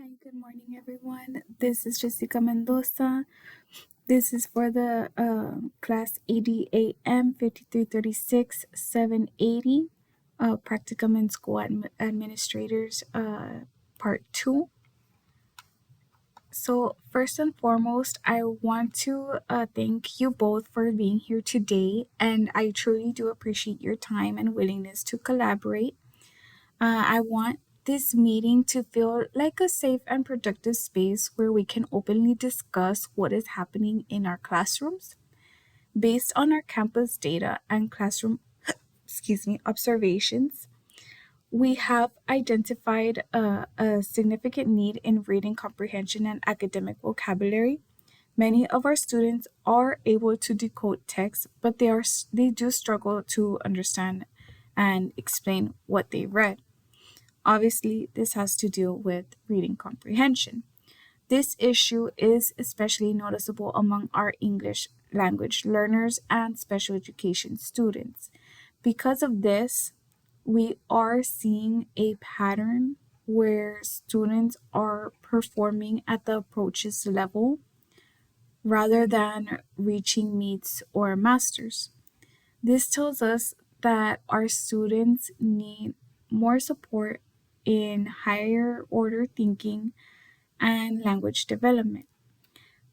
Hi, good morning, everyone. This is Jessica Mendoza. This is for the class EDAM 5336 780, Practicum in School Administrators, Part 2. So, first and foremost, I want to thank you both for being here today, and I truly do appreciate your time and willingness to collaborate. I want this meeting to feel like a safe and productive space where we can openly discuss what is happening in our classrooms. Based on our campus data and classroom observations, we have identified a significant need in reading comprehension and academic vocabulary. Many of our students are able to decode text, but they do struggle to understand and explain what they read. Obviously, this has to do with reading comprehension. This issue is especially noticeable among our English language learners and special education students. Because of this, we are seeing a pattern where students are performing at the approaches level rather than reaching meets or masters. This tells us that our students need more support in higher order thinking and language development.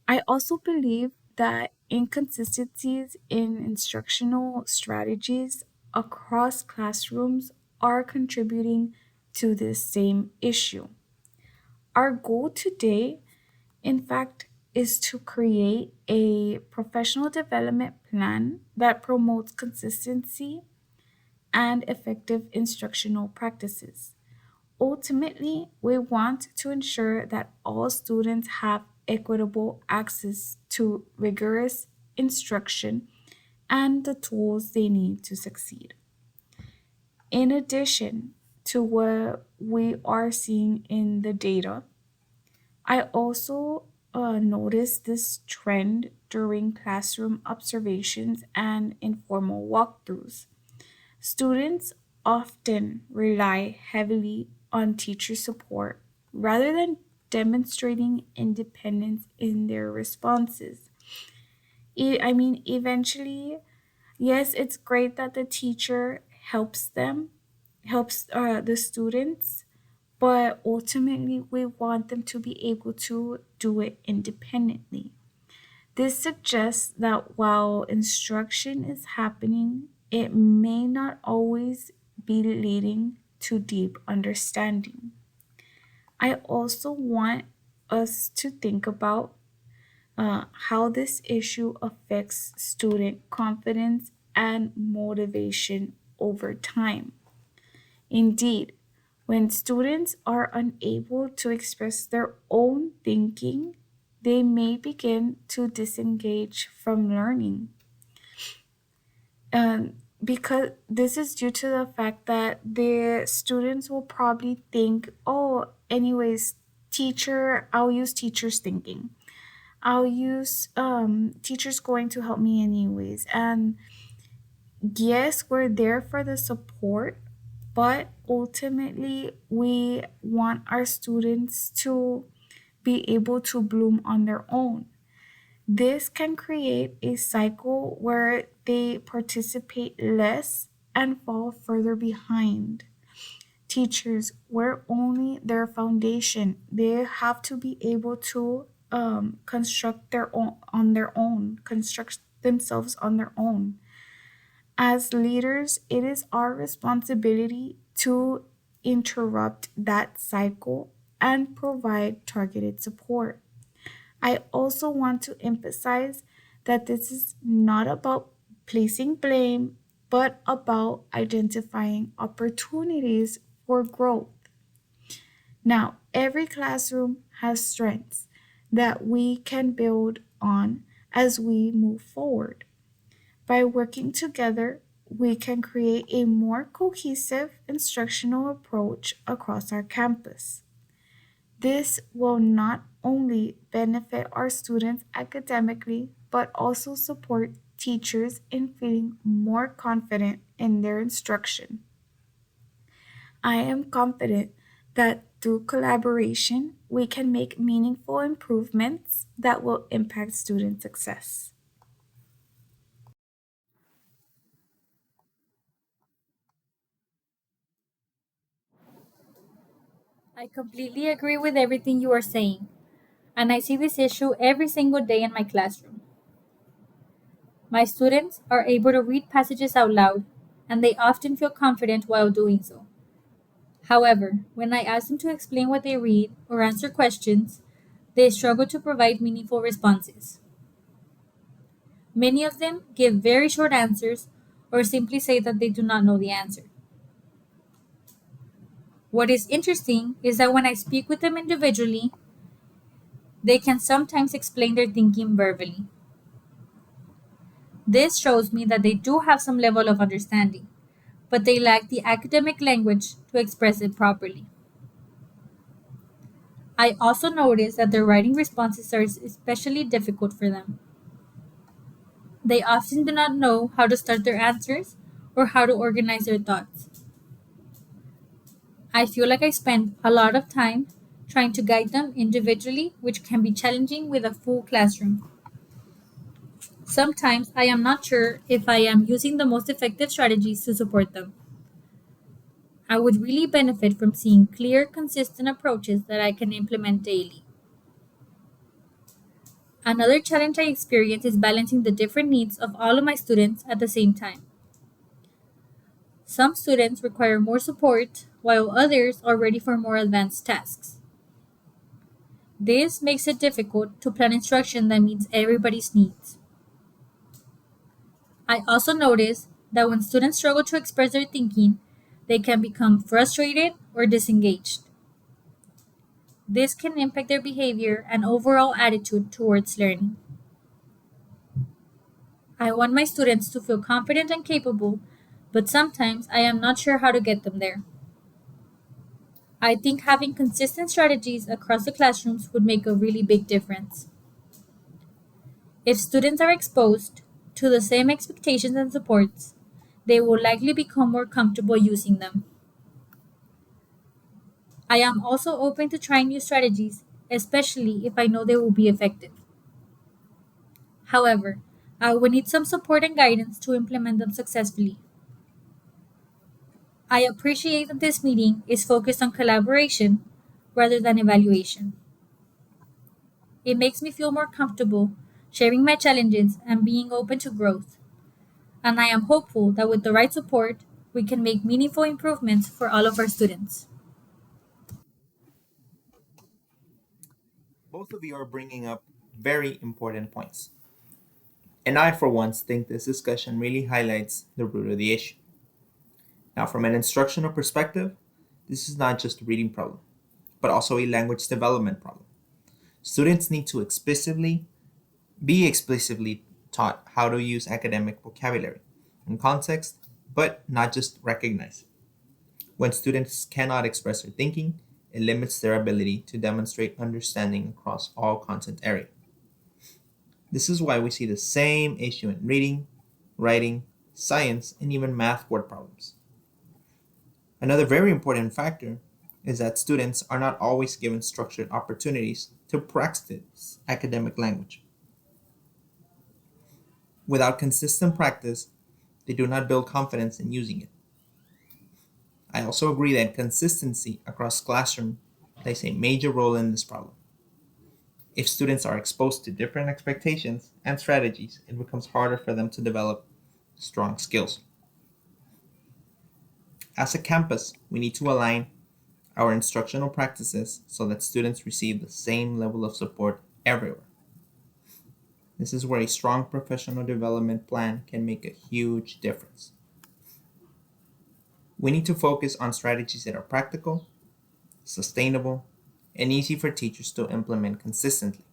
I also believe that inconsistencies in instructional strategies across classrooms are contributing to this same issue. Our goal today, in fact, is to create a professional development plan that promotes consistency and effective instructional practices. Ultimately, we want to ensure that all students have equitable access to rigorous instruction and the tools they need to succeed. In addition to what we are seeing in the data, I also noticed this trend during classroom observations and informal walkthroughs. Students often rely heavily on teacher support rather than demonstrating independence in their responses. Eventually, yes, it's great that the teacher helps the students, but ultimately, we want them to be able to do it independently. This suggests that while instruction is happening, it may not always be leading to deep understanding. I also want us to think about how this issue affects student confidence and motivation over time. Indeed, when students are unable to express their own thinking, they may begin to disengage from learning. Because this is due to the fact that the students will probably think, oh, anyways, I'll use teacher's thinking. I'll use teacher's going to help me anyways. And yes, we're there for the support, but ultimately we want our students to be able to bloom on their own. This can create a cycle where they participate less and fall further behind. Teachers were only their foundation. They have to be able to construct their own on their own, construct themselves on their own. As leaders, it is our responsibility to interrupt that cycle and provide targeted support. I also want to emphasize that this is not about placing blame, but about identifying opportunities for growth. Now, every classroom has strengths that we can build on as we move forward. By working together, we can create a more cohesive instructional approach across our campus. This will not only benefit our students academically, but also support teachers in feeling more confident in their instruction. I am confident that Through collaboration, we can make meaningful improvements that will impact student success. I completely agree with everything you are saying, and I see this issue every single day in my classroom. My students are able to read passages out loud, and they often feel confident while doing so. However, when I ask them to explain what they read or answer questions, they struggle to provide meaningful responses. Many of them give very short answers or simply say that they do not know the answer. What is interesting is that when I speak with them individually, they can sometimes explain their thinking verbally. This shows me that they do have some level of understanding, but they lack the academic language to express it properly. I also notice that their writing responses are especially difficult for them. They often do not know how to start their answers or how to organize their thoughts. I feel like I spend a lot of time trying to guide them individually, which can be challenging with a full classroom. Sometimes I am not sure if I am using the most effective strategies to support them. I would really benefit from seeing clear, consistent approaches that I can implement daily. Another challenge I experience is balancing the different needs of all of my students at the same time. Some students require more support, while others are ready for more advanced tasks. This makes it difficult to plan instruction that meets everybody's needs. I also notice that when students struggle to express their thinking, they can become frustrated or disengaged. This can impact their behavior and overall attitude towards learning. I want my students to feel confident and capable, but sometimes I am not sure how to get them there. I think having consistent strategies across the classrooms would make a really big difference. If students are exposed to the same expectations and supports, they will likely become more comfortable using them. I am also open to trying new strategies, especially if I know they will be effective. However, I will need some support and guidance to implement them successfully. I appreciate that this meeting is focused on collaboration rather than evaluation. It makes me feel more comfortable sharing my challenges and being open to growth. And I am hopeful that with the right support, we can make meaningful improvements for all of our students. Both of you are bringing up very important points. And I, for once, think this discussion really highlights the root of the issue. Now, from an instructional perspective, this is not just a reading problem, but also a language development problem. Students need to be explicitly taught how to use academic vocabulary in context, but not just recognize it. When students cannot express their thinking, it limits their ability to demonstrate understanding across all content areas. This is why we see the same issue in reading, writing, science, and even math word problems. Another very important factor is that students are not always given structured opportunities to practice academic language. Without consistent practice, they do not build confidence in using it. I also agree that consistency across classroom plays a major role in this problem. If students are exposed to different expectations and strategies, it becomes harder for them to develop strong skills. As a campus, we need to align our instructional practices so that students receive the same level of support everywhere. This is where a strong professional development plan can make a huge difference. We need to focus on strategies that are practical, sustainable, and easy for teachers to implement consistently.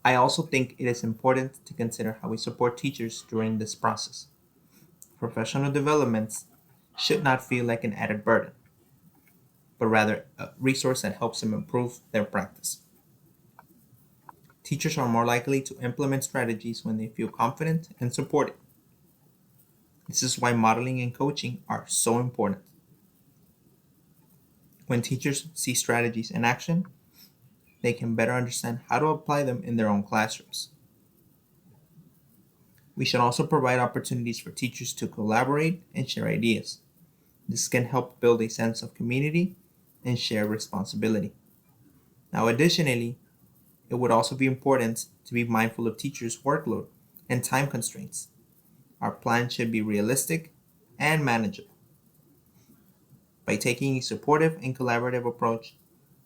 I also think it is important to consider how we support teachers during this process. Professional developments should not feel like an added burden, but rather a resource that helps them improve their practice. Teachers are more likely to implement strategies when they feel confident and supported. This is why modeling and coaching are so important. When teachers see strategies in action, they can better understand how to apply them in their own classrooms. We should also provide opportunities for teachers to collaborate and share ideas. This can help build a sense of community and shared responsibility. Now, additionally, it would also be important to be mindful of teachers' workload and time constraints. Our plan should be realistic and manageable. By taking a supportive and collaborative approach,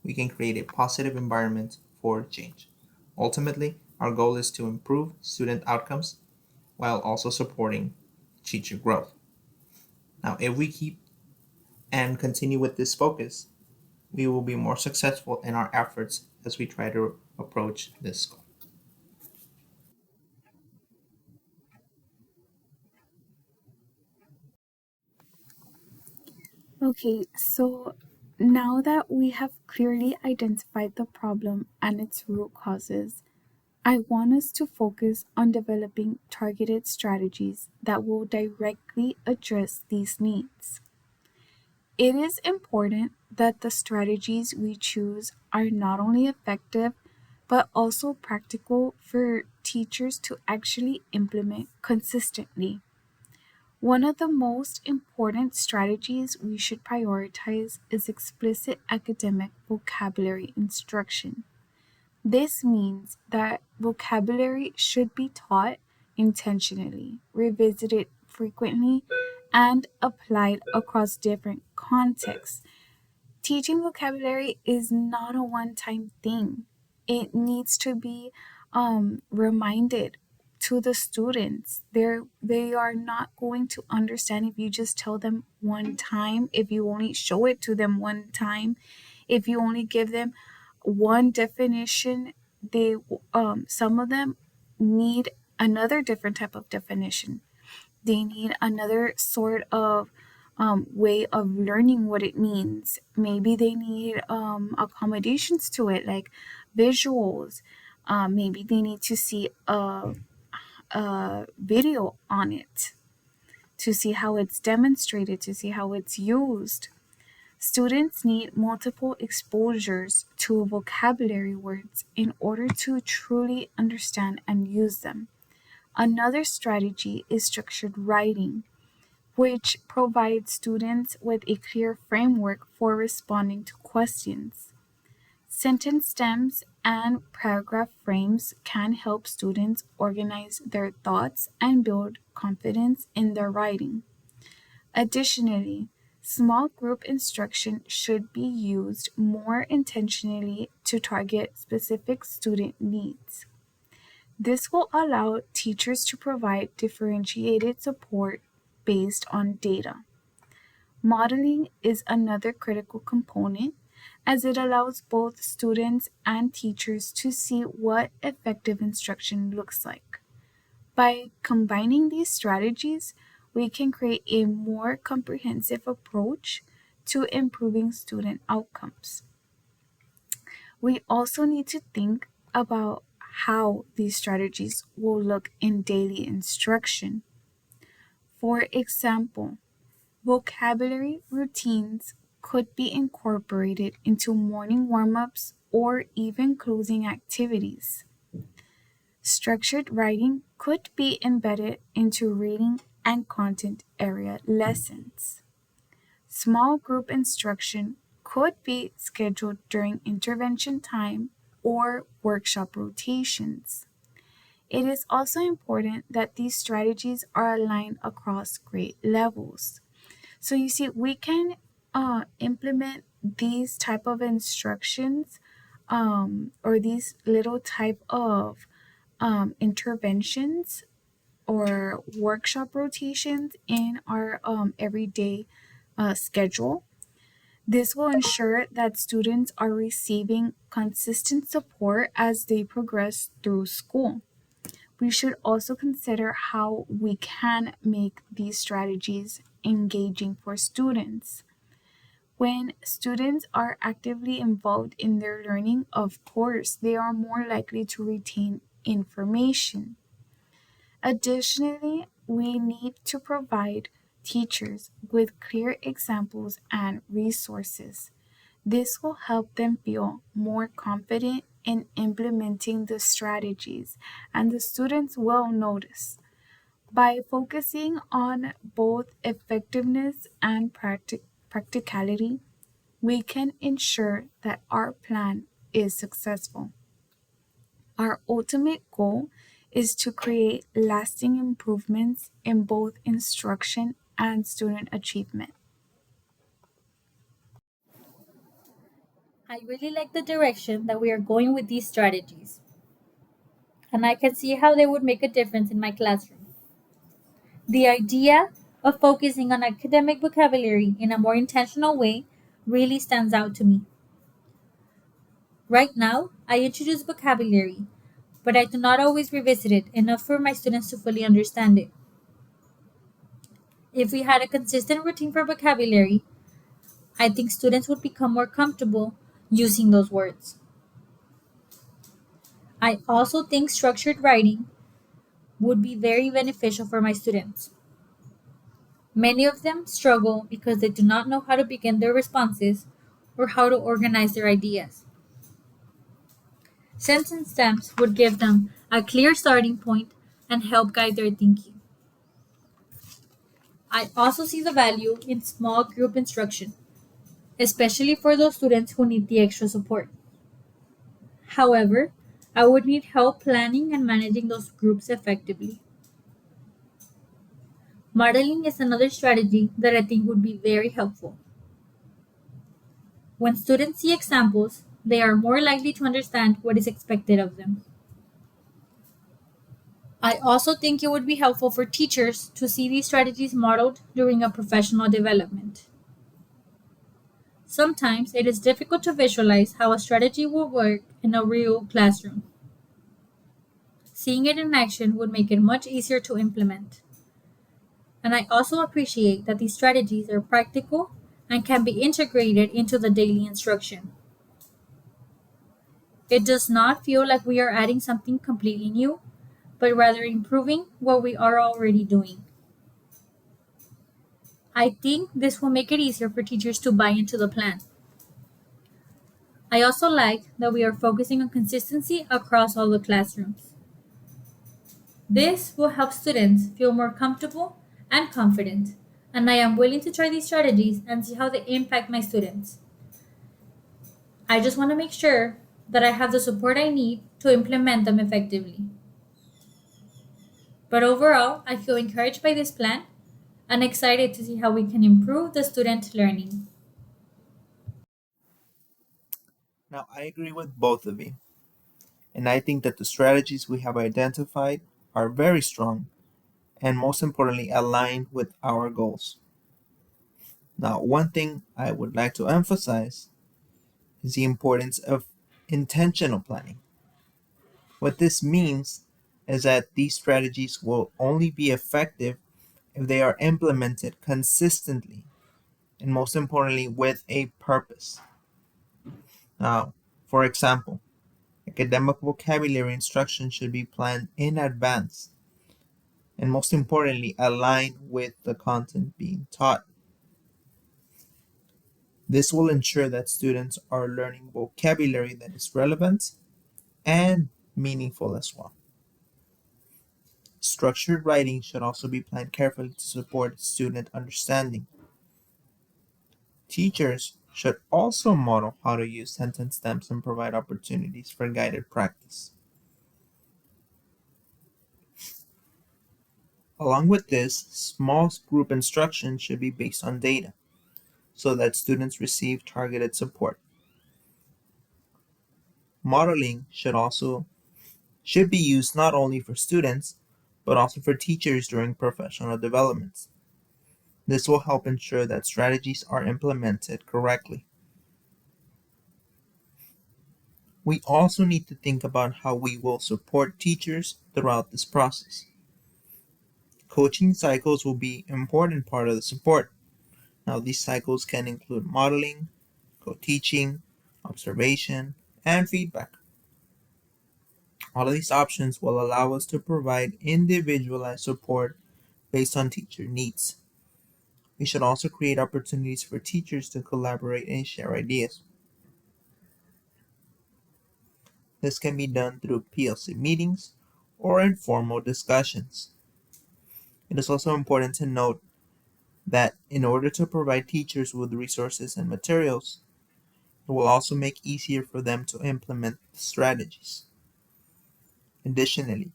we can create a positive environment for change. Ultimately, our goal is to improve student outcomes while also supporting teacher growth. Now, if we keep and continue with this focus, we will be more successful in our efforts as we try to approach this goal. Okay, so now that we have clearly identified the problem and its root causes, I want us to focus on developing targeted strategies that will directly address these needs. It is important that the strategies we choose are not only effective but also practical for teachers to actually implement consistently. One of the most important strategies we should prioritize is explicit academic vocabulary instruction. This means that vocabulary should be taught intentionally, revisited frequently, and applied across different contexts. Teaching vocabulary is not a one time thing, it needs to be reminded to the students. They are not going to understand if you just tell them one time, if you only show it to them one time, if you only give them one definition. They some of them need another different type of definition. They need another sort of way of learning what it means. Maybe they need accommodations to it, like visuals. Maybe they need to see a video on it to see how it's demonstrated, to see how it's used. Students need multiple exposures to vocabulary words in order to truly understand and use them. Another strategy is structured writing, which provides students with a clear framework for responding to questions. Sentence stems and paragraph frames can help students organize their thoughts and build confidence in their writing. Additionally, small group instruction should be used more intentionally to target specific student needs. This will allow teachers to provide differentiated support based on data. Modeling is another critical component as it allows both students and teachers to see what effective instruction looks like. By combining these strategies, we can create a more comprehensive approach to improving student outcomes. We also need to think about how these strategies will look in daily instruction. For example, vocabulary routines could be incorporated into morning warm ups or even closing activities. Structured writing could be embedded into reading and content area lessons. Small group instruction could be scheduled during intervention time or workshop rotations. It is also important that these strategies are aligned across grade levels. So you see, we can implement these type of instructions or these little type of interventions or workshop rotations in our everyday schedule. This will ensure that students are receiving consistent support as they progress through school. We should also consider how we can make these strategies engaging for students. When students are actively involved in their learning, of course, they are more likely to retain information. Additionally, we need to provide teachers with clear examples and resources. This will help them feel more confident in implementing the strategies, and the students will notice. By focusing on both effectiveness and practicality, we can ensure that our plan is successful. Our ultimate goal is to create lasting improvements in both instruction and student achievement. I really like the direction that we are going with these strategies, and I can see how they would make a difference in my classroom. The idea of focusing on academic vocabulary in a more intentional way really stands out to me. Right now, I introduce vocabulary, but I do not always revisit it enough for my students to fully understand it. If we had a consistent routine for vocabulary, I think students would become more comfortable using those words. I also think structured writing would be very beneficial for my students. Many of them struggle because they do not know how to begin their responses or how to organize their ideas. Sentence stamps would give them a clear starting point and help guide their thinking. I also see the value in small group instruction, especially for those students who need the extra support. However, I would need help planning and managing those groups effectively. Modeling is another strategy that I think would be very helpful. When students see examples, they are more likely to understand what is expected of them. I also think it would be helpful for teachers to see these strategies modeled during a professional development. Sometimes it is difficult to visualize how a strategy will work in a real classroom. Seeing it in action would make it much easier to implement. And I also appreciate that these strategies are practical and can be integrated into the daily instruction. It does not feel like we are adding something completely new, but rather improving what we are already doing. I think this will make it easier for teachers to buy into the plan. I also like that we are focusing on consistency across all the classrooms. This will help students feel more comfortable and confident, and I am willing to try these strategies and see how they impact my students. I just want to make sure that I have the support I need to implement them effectively. But overall, I feel encouraged by this plan and excited to see how we can improve the student learning. Now, I agree with both of you, and I think that the strategies we have identified are very strong and, most importantly, aligned with our goals. Now, one thing I would like to emphasize is the importance of intentional planning. What this means is that these strategies will only be effective if they are implemented consistently and, most importantly, with a purpose. Now, for example, academic vocabulary instruction should be planned in advance and, most importantly, aligned with the content being taught. This will ensure that students are learning vocabulary that is relevant and meaningful as well. Structured writing should also be planned carefully to support student understanding. Teachers should also model how to use sentence stems and provide opportunities for guided practice. Along with this, small group instruction should be based on data so that students receive targeted support. Modeling should be used not only for students but also for teachers during professional developments. This will help ensure that strategies are implemented correctly. We also need to think about how we will support teachers throughout this process. Coaching cycles will be an important part of the support. Now, these cycles can include modeling, co-teaching, observation, and feedback. All of these options will allow us to provide individualized support based on teacher needs. We should also create opportunities for teachers to collaborate and share ideas. This can be done through PLC meetings or informal discussions. It is also important to note that in order to provide teachers with resources and materials, it will also make it easier for them to implement the strategies. Additionally,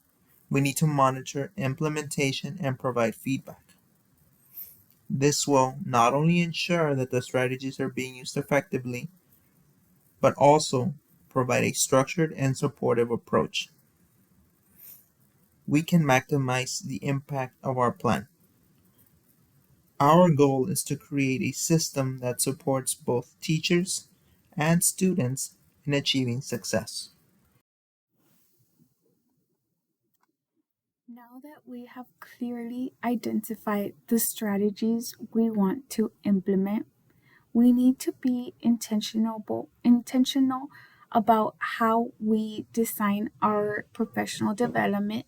we need to monitor implementation and provide feedback. This will not only ensure that the strategies are being used effectively, but also provide a structured and supportive approach. We can maximize the impact of our plan. Our goal is to create a system that supports both teachers and students in achieving success. Now that we have clearly identified the strategies we want to implement, we need to be intentional about how we design our professional development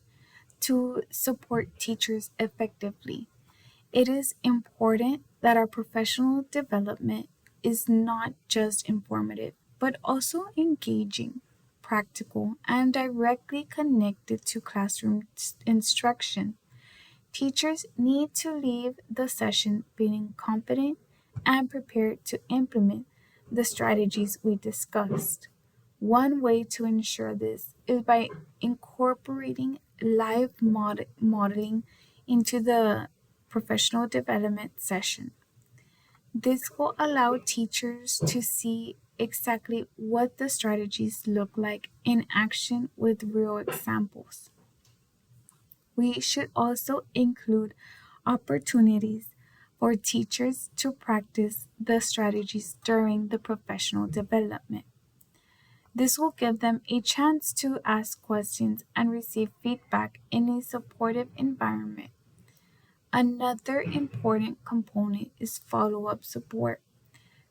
to support teachers effectively. It is important that our professional development is not just informative, but also engaging, practical, and directly connected to classroom instruction. Teachers need to leave the session feeling confident and prepared to implement the strategies we discussed. One way to ensure this is by incorporating live modeling into the professional development session. This will allow teachers to see exactly what the strategies look like in action with real examples. We should also include opportunities for teachers to practice the strategies during the professional development. This will give them a chance to ask questions and receive feedback in a supportive environment. Another important component is follow up support,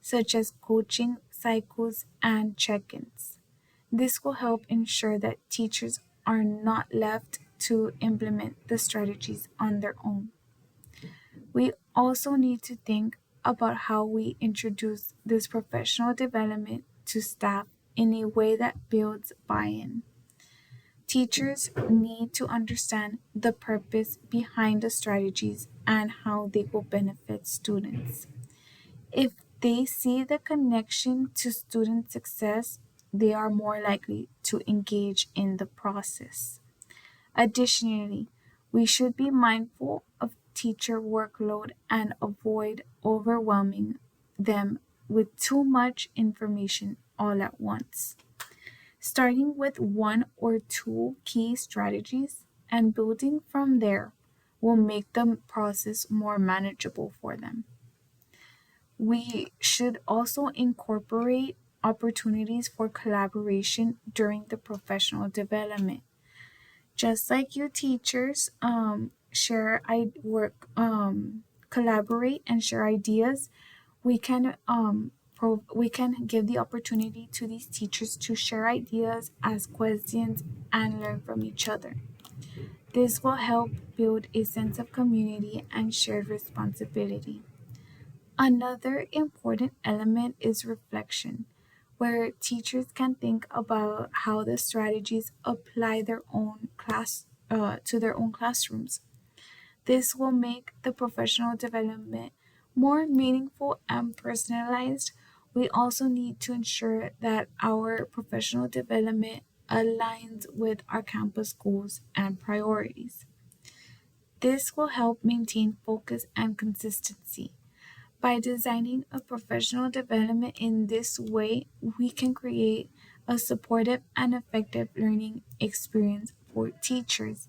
such as coaching cycles and check ins. This will help ensure that teachers are not left to implement the strategies on their own. We also need to think about how we introduce this professional development to staff in a way that builds buy in. Teachers need to understand the purpose behind the strategies and how they will benefit students. If they see the connection to student success, they are more likely to engage in the process. Additionally, we should be mindful of teacher workload and avoid overwhelming them with too much information all at once. Starting with one or two key strategies and building from there will make the process more manageable for them. We should also incorporate opportunities for collaboration during the professional development. Just like you teachers share I work collaborate and share ideas, we can give the opportunity to these teachers to share ideas, ask questions, and learn from each other. This will help build a sense of community and shared responsibility. Another important element is reflection, where teachers can think about how the strategies apply to their own classrooms. This will make the professional development more meaningful and personalized. We also need to ensure that our professional development aligns with our campus goals and priorities. This will help maintain focus and consistency. By designing a professional development in this way, we can create a supportive and effective learning experience for teachers.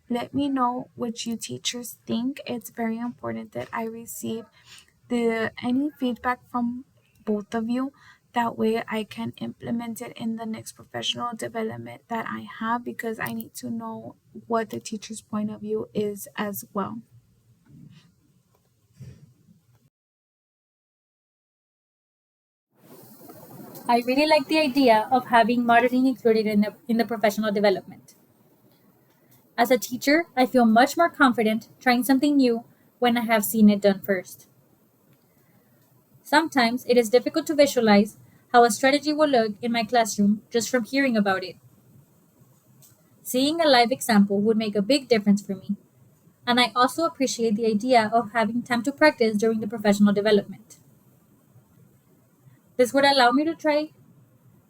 Let me know what you teachers think. It's very important that I receive the any feedback from both of you. That way I can implement it in the next professional development that I have because I need to know what the teacher's point of view is as well. I really like the idea of having modeling included in the professional development. As a teacher, I feel much more confident trying something new when I have seen it done first. Sometimes it is difficult to visualize how a strategy will look in my classroom just from hearing about it. Seeing a live example would make a big difference for me, and I also appreciate the idea of having time to practice during the professional development. This would allow me to try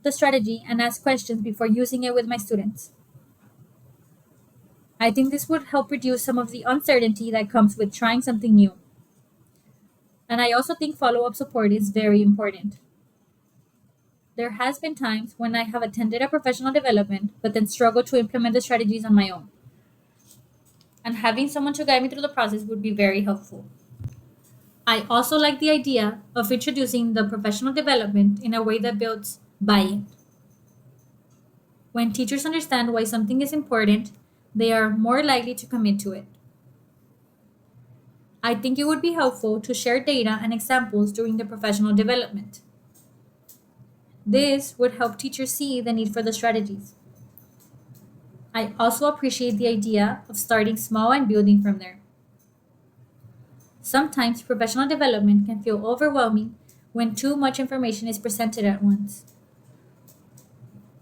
the strategy and ask questions before using it with my students. I think this would help reduce some of the uncertainty that comes with trying something new. And I also think follow up support is very important. There has been times when I have attended a professional development but then struggled to implement the strategies on my own. And having someone to guide me through the process would be very helpful. I also like the idea of introducing the professional development in a way that builds buy in. When teachers understand why something is important, they are more likely to commit to it. I think it would be helpful to share data and examples during the professional development. This would help teachers see the need for the strategies. I also appreciate the idea of starting small and building from there. Sometimes professional development can feel overwhelming when too much information is presented at once.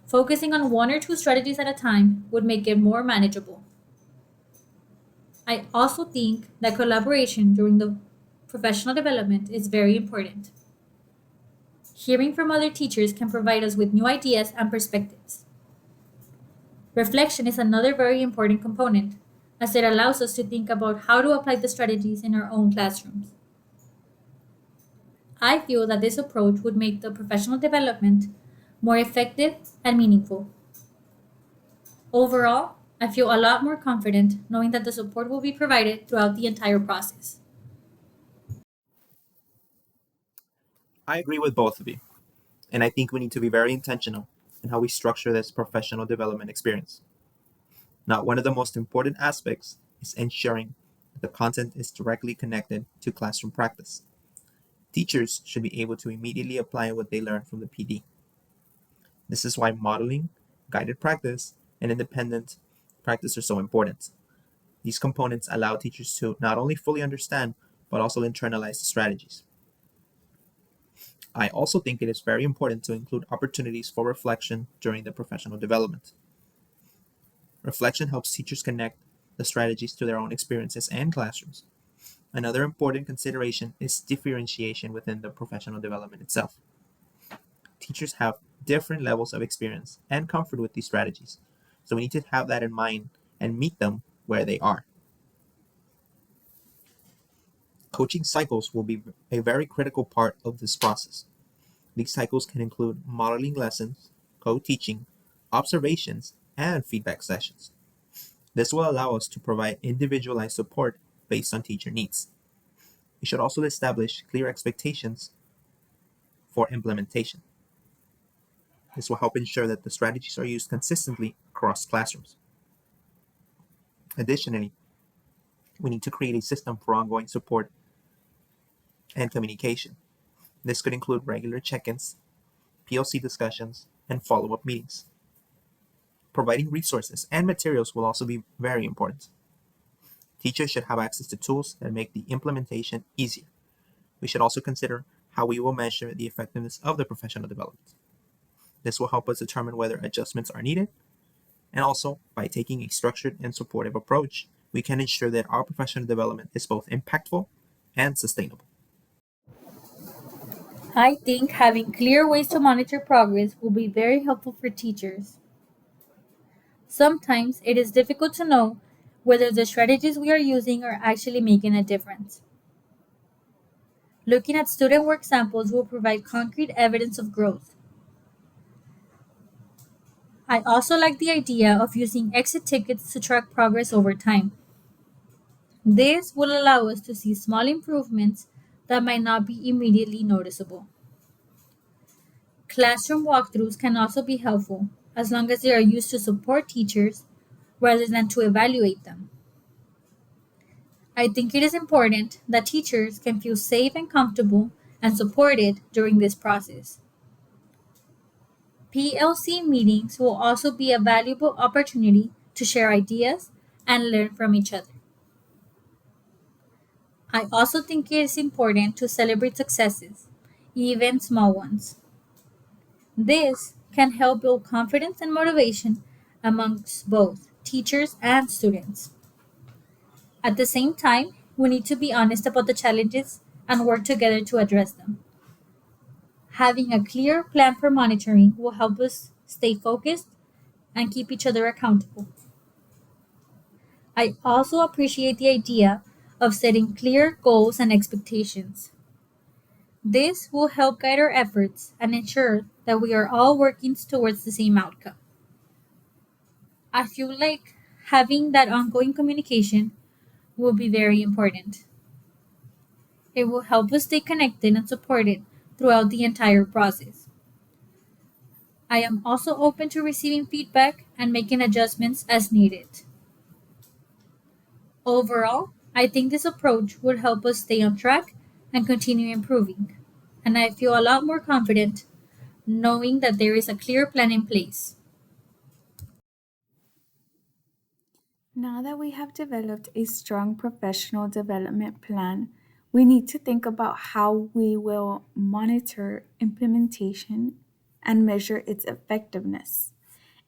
Focusing on one or two strategies at a time would make it more manageable. I also think that collaboration during the professional development is very important. Hearing from other teachers can provide us with new ideas and perspectives. Reflection is another very important component, as it allows us to think about how to apply the strategies in our own classrooms. I feel that this approach would make the professional development more effective and meaningful. Overall, I feel a lot more confident knowing that the support will be provided throughout the entire process. I agree with both of you, and I think we need to be very intentional in how we structure this professional development experience. Now, one of the most important aspects is ensuring that the content is directly connected to classroom practice. Teachers should be able to immediately apply what they learn from the PD. This is why modeling, guided practice, and independent practice are so important. These components allow teachers to not only fully understand, but also internalize the strategies. I also think it is very important to include opportunities for reflection during the professional development. Reflection helps teachers connect the strategies to their own experiences and classrooms. Another important consideration is differentiation within the professional development itself. Teachers have different levels of experience and comfort with these strategies, so we need to have that in mind and meet them where they are. Coaching cycles will be a very critical part of this process. These cycles can include modeling lessons, co-teaching, observations, and feedback sessions. This will allow us to provide individualized support based on teacher needs. We should also establish clear expectations for implementation. This will help ensure that the strategies are used consistently across classrooms. Additionally, we need to create a system for ongoing support and communication. This could include regular check-ins, PLC discussions, and follow-up meetings. Providing resources and materials will also be very important. Teachers should have access to tools that make the implementation easier. We should also consider how we will measure the effectiveness of the professional development. This will help us determine whether adjustments are needed, and also by taking a structured and supportive approach, we can ensure that our professional development is both impactful and sustainable. I think having clear ways to monitor progress will be very helpful for teachers. Sometimes it is difficult to know whether the strategies we are using are actually making a difference. Looking at student work samples will provide concrete evidence of growth. I also like the idea of using exit tickets to track progress over time. This will allow us to see small improvements that might not be immediately noticeable. Classroom walkthroughs can also be helpful as long as they are used to support teachers rather than to evaluate them. I think it is important that teachers can feel safe and comfortable and supported during this process. PLC meetings will also be a valuable opportunity to share ideas and learn from each other. I also think it is important to celebrate successes, even small ones. This can help build confidence and motivation amongst both teachers and students. At the same time, we need to be honest about the challenges and work together to address them. Having a clear plan for monitoring will help us stay focused and keep each other accountable. I also appreciate the idea of setting clear goals and expectations. This will help guide our efforts and ensure that we are all working towards the same outcome. I feel like having that ongoing communication will be very important. It will help us stay connected and supported throughout the entire process. I am also open to receiving feedback and making adjustments as needed. Overall, I think this approach would help us stay on track and continue improving. And I feel a lot more confident knowing that there is a clear plan in place. Now that we have developed a strong professional development plan, we need to think about how we will monitor implementation and measure its effectiveness.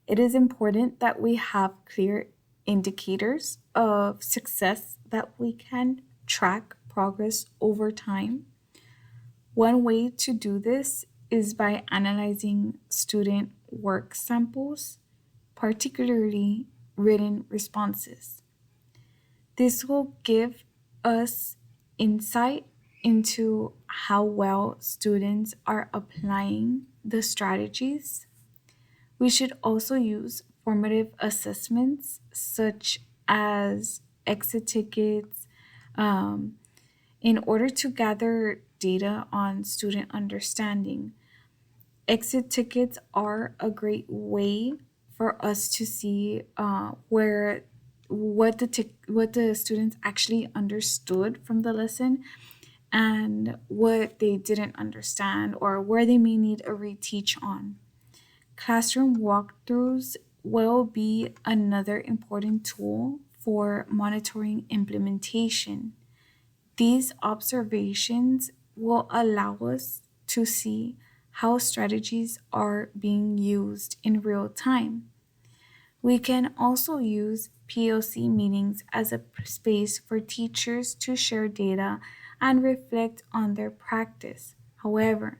It is important that we have clear indicators of success that we can track progress over time. One way to do this is by analyzing student work samples, particularly written responses. This will give us insight into how well students are applying the strategies. We should also use formative assessments such as exit tickets um, in order to gather data on student understanding. Exit tickets are a great way for us to see where what the students actually understood from the lesson and what they didn't understand or where they may need a reteach on. Classroom walkthroughs will be another important tool for monitoring implementation. These observations will allow us to see how strategies are being used in real time. We can also use POC meetings as a space for teachers to share data and reflect on their practice. However,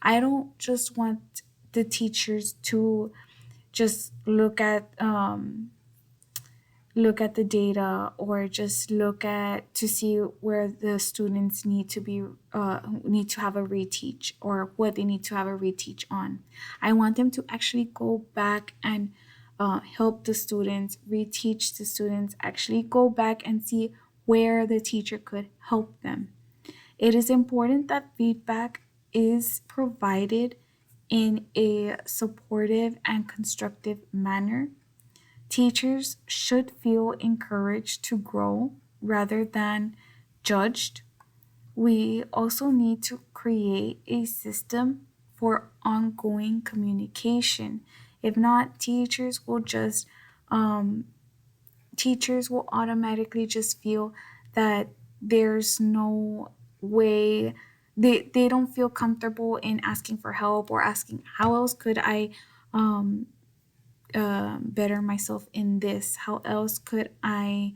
I don't just want the teachers to just look at the data or just look at to see where the students need to have a reteach or what they need to have a reteach on. I want them to actually go back and help the students, reteach the students, actually go back and see where the teacher could help them. It is important that feedback is provided in a supportive and constructive manner. Teachers should feel encouraged to grow rather than judged. We also need to create a system for ongoing communication. If not, um, teachers will automatically just feel that there's no way they don't feel comfortable in asking for help or asking how else could I um, better myself in this? How else could I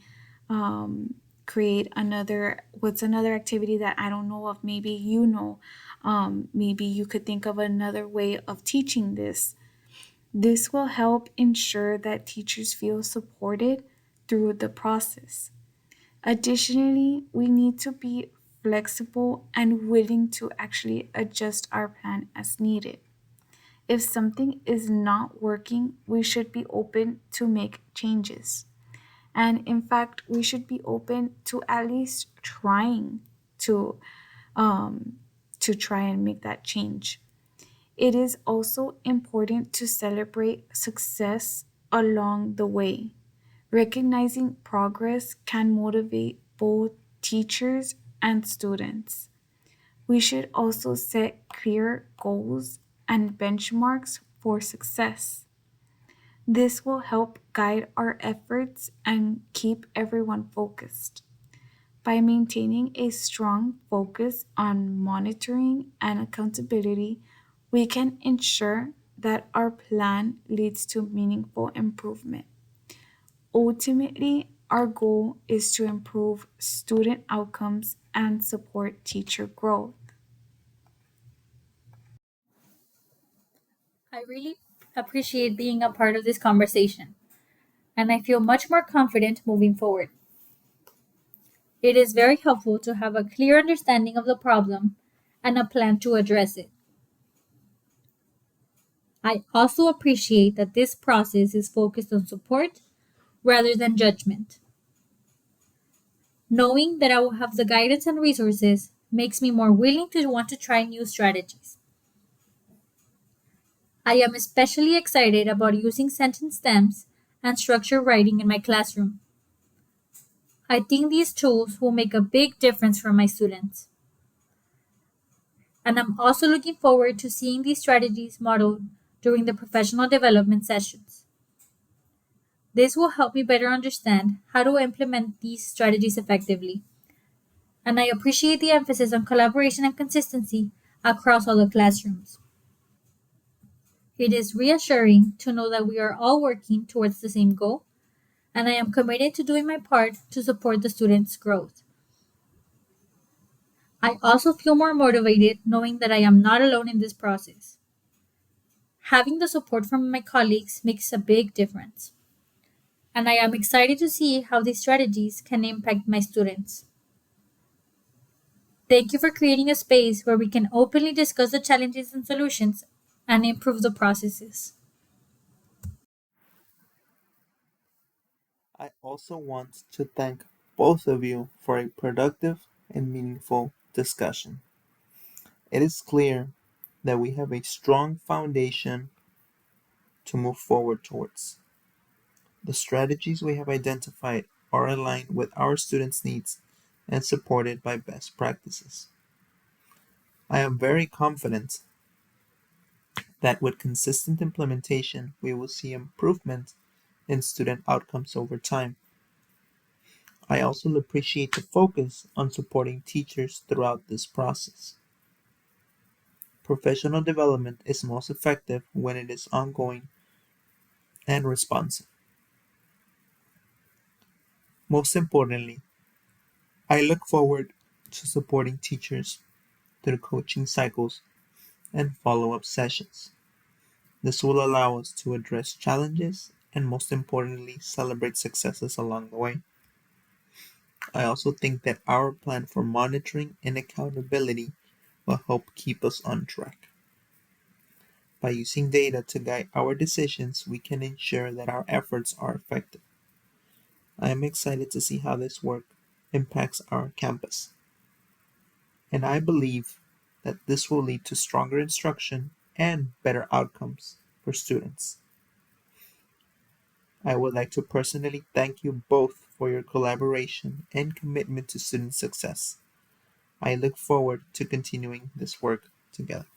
create what's another activity that I don't know of? Maybe you know, maybe you could think of another way of teaching this. This will help ensure that teachers feel supported through the process. Additionally, we need to be flexible and willing to actually adjust our plan as needed. If something is not working, we should be open to make changes. And in fact, we should be open to at least trying to um, to try and make that change. It is also important to celebrate success along the way. Recognizing progress can motivate both teachers and students. We should also set clear goals and benchmarks for success. This will help guide our efforts and keep everyone focused. By maintaining a strong focus on monitoring and accountability, we can ensure that our plan leads to meaningful improvement. Ultimately, our goal is to improve student outcomes and support teacher growth. I really appreciate being a part of this conversation, and I feel much more confident moving forward. It is very helpful to have a clear understanding of the problem and a plan to address it. I also appreciate that this process is focused on support rather than judgment. Knowing that I will have the guidance and resources makes me more willing to want to try new strategies. I am especially excited about using sentence stems and structured writing in my classroom. I think these tools will make a big difference for my students. And I'm also looking forward to seeing these strategies modeled during the professional development sessions. This will help me better understand how to implement these strategies effectively. And I appreciate the emphasis on collaboration and consistency across all the classrooms. It is reassuring to know that we are all working towards the same goal, and I am committed to doing my part to support the students' growth. I also feel more motivated knowing that I am not alone in this process. Having the support from my colleagues makes a big difference, and I am excited to see how these strategies can impact my students. Thank you for creating a space where we can openly discuss the challenges and solutions and improve the processes. I also want to thank both of you for a productive and meaningful discussion. It is clear that we have a strong foundation to move forward towards. The strategies we have identified are aligned with our students' needs and supported by best practices. I am very confident that with consistent implementation, we will see improvement in student outcomes over time. I also appreciate the focus on supporting teachers throughout this process. Professional development is most effective when it is ongoing and responsive. Most importantly, I look forward to supporting teachers through coaching cycles and follow up sessions. This will allow us to address challenges and, most importantly, celebrate successes along the way. I also think that our plan for monitoring and accountability will help keep us on track. By using data to guide our decisions, we can ensure that our efforts are effective. I am excited to see how this work impacts our campus, and I believe that this will lead to stronger instruction and better outcomes for students. I would like to personally thank you both for your collaboration and commitment to student success. I look forward to continuing this work together.